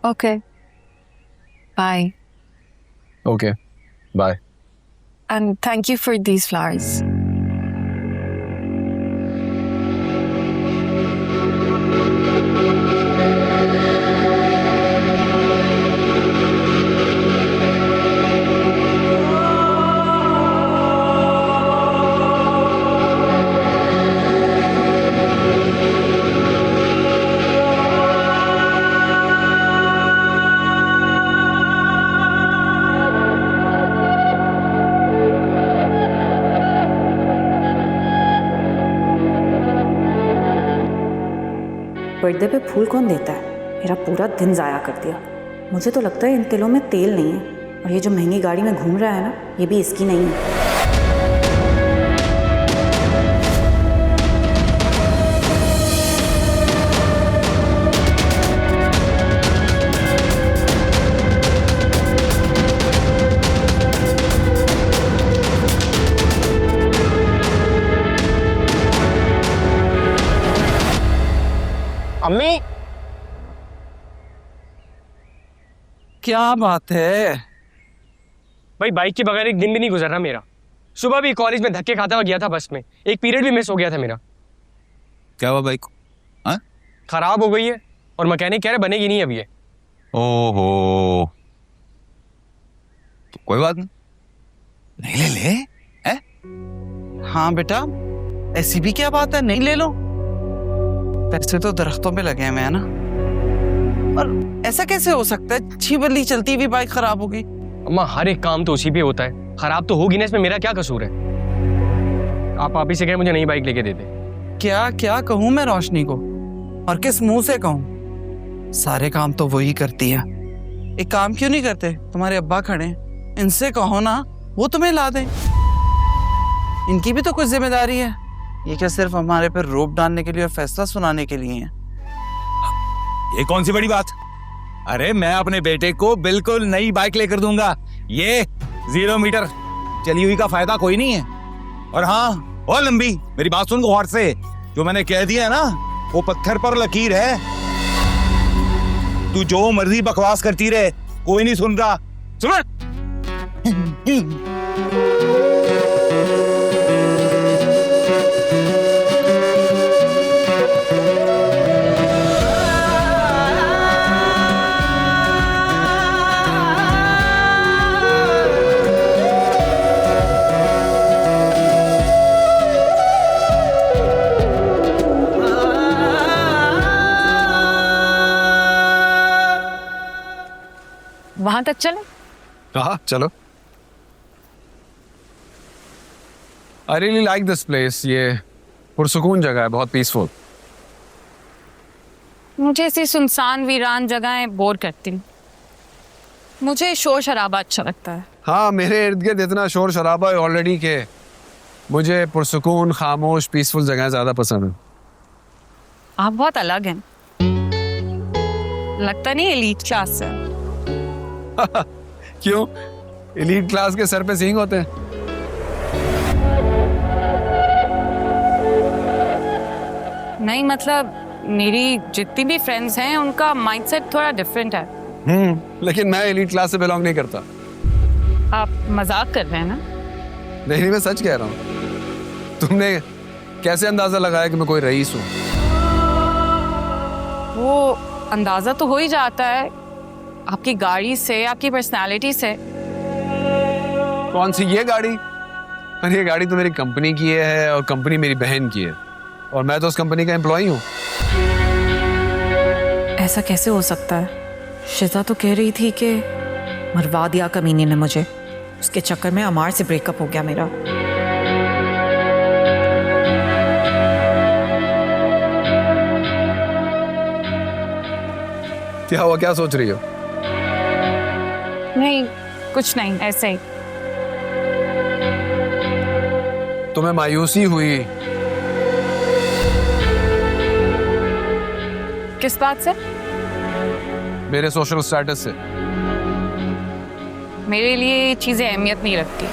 Okay. Bye. Okay. Bye. And thank you for these flowers. Birthday पे फूल कौन देता है? मेरा पूरा दिन ज़ाया कर दिया। मुझे तो लगता है इन तिलों में तेल नहीं है, और ये जो महंगी गाड़ी में घूम रहा है ना, ये भी इसकी नहीं है। अम्मी, क्या बात है? भाई बाइक के बगैर एक दिन भी नहीं गुजरा मेरा। सुबह भी कॉलेज में धक्के खाता हुआ गया था बस में, एक पीरियड भी मिस हो गया था मेरा। क्या हुआ बाइक को? हाँ? खराब हो गई है और मैकेनिक कह रहे बनेगी नहीं अभी ये। ओहो, तो कोई बात नहीं ले ले। हाँ बेटा, ऐसी भी क्या बात है, नहीं ले लो। पैसे तो दरख्तों पे लगे हैं ना, और ऐसा कैसे हो सकता है? अच्छी भली चलती हुई बाइक खराब हो गई। अम्मा, हर एक काम तो उसी पे होता है, खराब तो होगी ना, इसमें मेरा क्या कसूर है? आप ही से कहें मुझे नई बाइक लेके दे दे। क्या क्या कहूँ मैं रोशनी को, और किस मुंह से कहूँ? सारे काम तो वही करती है। एक काम क्यों नहीं करते? तुम्हारे अब्बा खड़े हैं, इनसे कहो ना, वो तुम्हें ला दें। इनकी भी तो कुछ जिम्मेदारी है। ये क्या सिर्फ हमारे पर रोप डालने के लिए और फैसला सुनाने के लिए है? ये कौन सी बड़ी बात? अरे मैं अपने बेटे को बिल्कुल नई बाइक लेकर दूंगा। ये 0 मीटर चली हुई का फायदा कोई नहीं है। और हाँ, और लंबी, मेरी बात सुन गौर से। जो मैंने कह दिया है ना, वो पत्थर पर लकीर है। तू जो मर्जी बकवास करती रहे, कोई नहीं सुन रहा। सुन। वहां तक चले? हाँ चलो। I really like this place. ये पुरसुकून जगह है, बहुत पीसफुल। मुझे ऐसी सुनसान वीरान जगहें बोर करती हैं। मुझे शोर शराबा अच्छा लगता है। हाँ, मेरे इर्द गिर्द इतना शोर शराबा है ऑलरेडी के मुझे पुरसुकून, खामोश, पीसफुल जगह ज्यादा पसंद है। आप बहुत अलग हैं। लगता नहीं एलीट क्लास है। क्यों? एलीट क्लास के सर पे सींग होते हैं। नहीं, मतलब मेरी जितनी भी फ्रेंड्स हैं उनका माइंडसेट थोड़ा डिफरेंट है। लेकिन मैं एलीट क्लास से बिलोंग नहीं करता। आप मजाक कर रहे हैं ना? नहीं, मैं सच कह रहा हूँ। तुमने कैसे अंदाजा लगाया कि मैं कोई रईस हूँ? वो अंदाजा तो हो ही जाता है आपकी गाड़ी से, आपकी पर्सनालिटी से। कौन सी ये गाड़ी? अरे ये गाड़ी तो मेरी कंपनी की है और कंपनी मेरी बहन की है, और मैं तो उस कंपनी का एम्प्लॉय हूँ। ऐसा कैसे हो सकता है? शिजा तो कह रही थी कि मरवा दिया कमीने ने मुझे, उसके चक्कर में अमार से ब्रेकअप हो गया मेरा। क्या हुआ, क्या सोच रही हो? नहीं, कुछ नहीं, ऐसे ही। तुम्हें मायूसी हुई? किस बात से? मेरे सोशल स्टेटस से। मेरे लिए ये चीजें अहमियत नहीं रखती।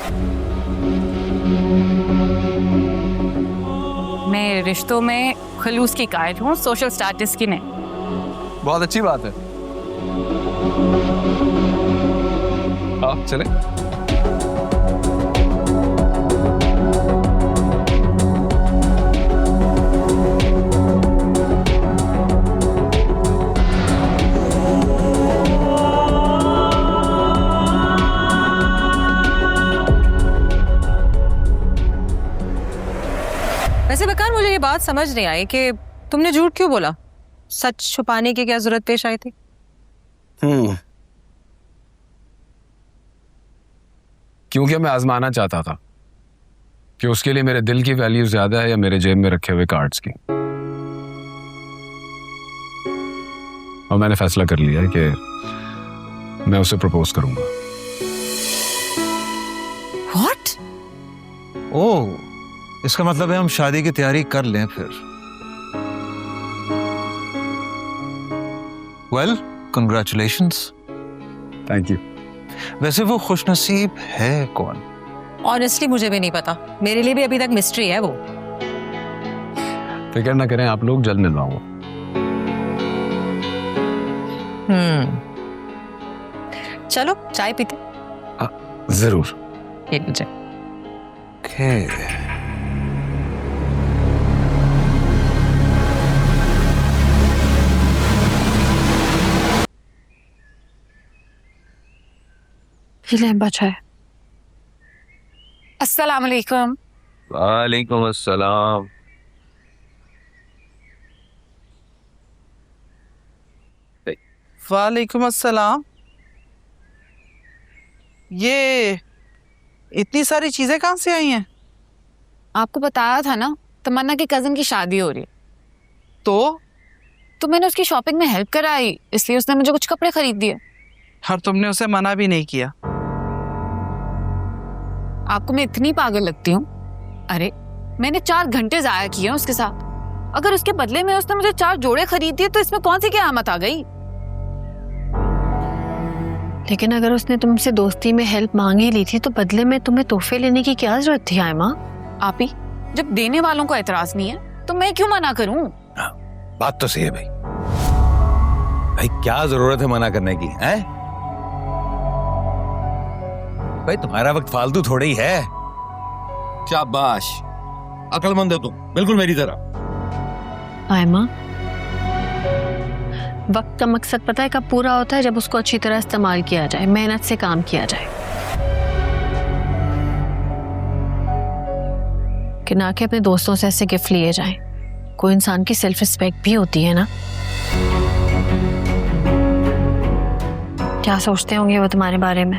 मैं रिश्तों में खलूस की कायल हूँ, सोशल स्टेटस की नहीं। बहुत अच्छी बात है। आप चले। वैसे बकार, मुझे ये बात समझ नहीं आई कि तुमने झूठ क्यों बोला? सच छुपाने की क्या जरूरत पेश आई थी? क्योंकि मैं आजमाना चाहता था कि उसके लिए मेरे दिल की वैल्यू ज्यादा है या मेरे जेब में रखे हुए कार्ड्स की। और मैंने फैसला कर लिया है कि मैं उसे प्रपोज करूंगा। What? ओह, इसका मतलब है हम शादी की तैयारी कर लें फिर। Well, congratulations. Thank you. वैसे वो खुशनसीब है कौन? ऑनेस्टली मुझे भी नहीं पता, मेरे लिए भी अभी तक मिस्ट्री है वो। फिक्र ना करें आप लोग, जल्द मिलवाऊंगा। चलो चाय पीते। जरूर। ये लीजिए। ये लंबा चाय। अस्सलाम वालेकुम। वालेकुम अस्सलाम। वालेकुम अस्सलाम। ये इतनी सारी चीजें कहाँ से आई हैं? आपको बताया था ना, तमन्ना की कजन की शादी हो रही है, तो मैंने उसकी शॉपिंग में हेल्प कराई, इसलिए उसने मुझे कुछ कपड़े खरीद दिए। और तुमने उसे मना भी नहीं किया? आपको मैं इतनी पागल लगती हूँ? अरे मैंने 4 घंटे जाया किए हैं उसके साथ। अगर उसके बदले में उसने मुझे 4 जोड़े खरीद दिए तो इसमें कौन सी क़यामत आ गई? लेकिन अगर उसने तुमसे दोस्ती में हेल्प मांगी ली थी तो बदले में तुम्हें तोहफे लेने की क्या जरूरत थी आयमा? आप ही, जब देने वालों को एतराज नहीं है तो मैं क्यों मना करूं? बात तो सही है भाई। भाई क्या जरूरत है मना करने की, हैं? भाई तुम्हारा वक्त फालतू थोड़ा ही है। शाबाश, अक्लमंद हो तुम, बिल्कुल मेरी तरह। आयमा, वक्त का मकसद पता है कब पूरा होता है? जब उसको अच्छी तरह इस्तेमाल किया जाए, मेहनत से काम किया जाए, कि ना कि अपने दोस्तों से ऐसे गिफ्ट लिए जाएं। कोई इंसान की सेल्फ रिस्पेक्ट भी होती है ना। क्या सोचते होंगे वो तुम्हारे बारे में?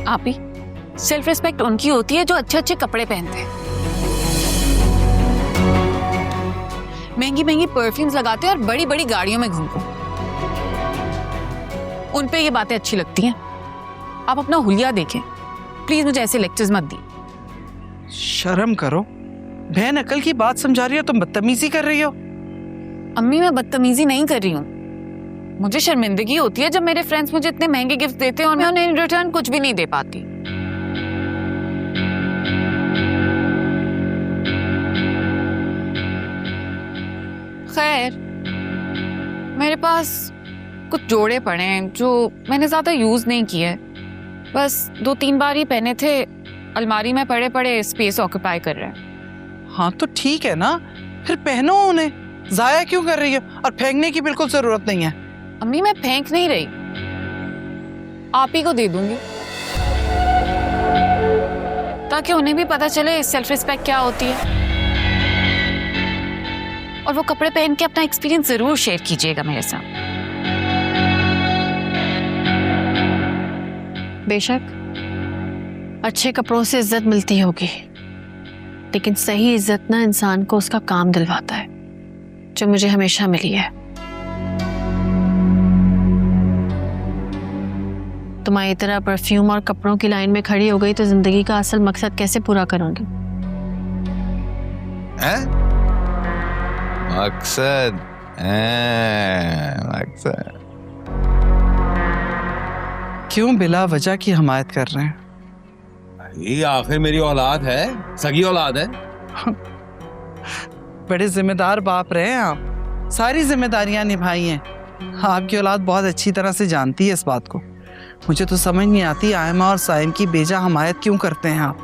आप ही, सेल्फ रिस्पेक्ट उनकी होती है जो अच्छे अच्छे कपड़े पहनते हैं, महंगी महंगी परफ्यूम्स लगाते हैं और बड़ी बड़ी गाड़ियों में घूमते हैं। उन पे ये बातें अच्छी लगती हैं। आप अपना हुलिया देखें, प्लीज मुझे ऐसे लेक्चर्स मत दी। शर्म करो, बहन अकल की बात समझा रही हो, तुम बदतमीजी कर रही हो। अम्मी, मैं बदतमीजी नहीं कर रही हूँ। मुझे शर्मिंदगी होती है जब मेरे फ्रेंड्स मुझे इतने महंगे गिफ्ट देते हैं और मैं उन्हें इन रिटर्न कुछ भी नहीं दे पाती। खैर, मेरे पास कुछ जोड़े पड़े हैं जो मैंने ज्यादा यूज नहीं किए, बस 2-3 बार ही पहने थे। अलमारी में पड़े पड़े स्पेस ऑक्यूपाई कर रहे हैं। हाँ तो ठीक है ना, फिर पहनो उन्हें, जाया क्यों कर रही हो? और फेंकने की बिल्कुल जरूरत नहीं है। अम्मी, मैं फेंक नहीं रही, आप ही को दे दूंगी ताकि उन्हें भी पता चले सेल्फ रिस्पेक्ट क्या होती है। और वो कपड़े पहन के अपना एक्सपीरियंस जरूर शेयर कीजिएगा मेरे साथ। बेशक अच्छे कपड़ों से इज्जत मिलती होगी, लेकिन सही इज्जत ना इंसान को उसका काम दिलवाता है, जो मुझे हमेशा मिली है। तुम्हारी तरह परफ्यूम और कपड़ों की लाइन में खड़ी हो गई तो जिंदगी का असल मकसद कैसे पूरा करूंगी? मकसद मकसद क्यों बिला वजह की हमायत कर रहे हैं? ये आखिर मेरी औलाद है, सगी औलाद है। बड़े जिम्मेदार बाप रहे हैं आप, सारी जिम्मेदारियां निभाई हैं, आपकी औलाद बहुत अच्छी तरह से जानती है इस बात को। मुझे तो समझ नहीं आती आयमा और साइम की बेजा हमायत क्यों करते हैं आप?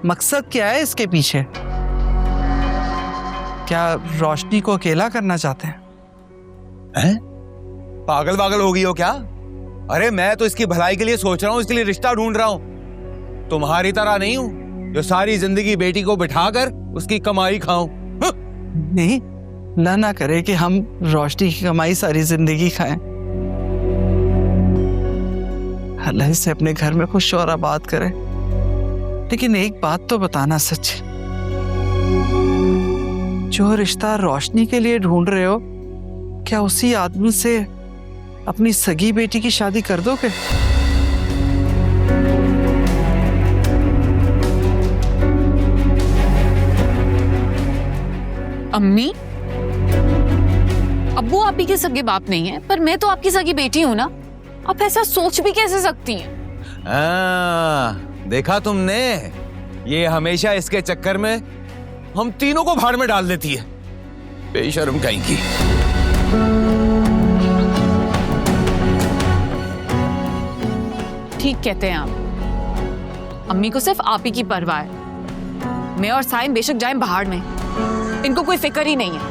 मकसद क्या है इसके पीछे? क्या रोशनी को अकेला करना चाहते हैं? हैं? पागल पागल हो गई हो क्या? अरे मैं तो इसकी भलाई के लिए सोच रहा हूँ, इसके लिए रिश्ता ढूंढ रहा हूँ। तुम्हारी तरह नहीं हूँ जो सारी जिंदगी बेटी को बिठाकर उसकी कमाई खाऊं। नहीं, अल्लाह ना करे कि हम रोशनी की कमाई सारी जिंदगी खाएं। अल्लाह इसे अपने घर में खुश और आबाद करे। लेकिन एक बात तो बताना सच, जो रिश्ता रोशनी के लिए ढूंढ रहे हो, क्या उसी आदमी से अपनी सगी बेटी की शादी कर दोगे? अम्मी, अब्बू आप ही के सगे बाप नहीं है, पर मैं तो आपकी सगी बेटी हूं ना। आप ऐसा सोच भी कैसे सकती हैं? देखा तुमने, ये हमेशा इसके चक्कर में हम तीनों को भाड़ में डाल देती है, बेशर्म कहीं की। ठीक कहते हैं आप। अम्मी को सिर्फ आप ही की परवाह है। मैं और साइम बेशक जाएं भाड़ में, इनको कोई फिक्र ही नहीं है।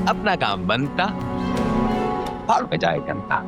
अपना काम बनता, भाड़ में जाए जनता।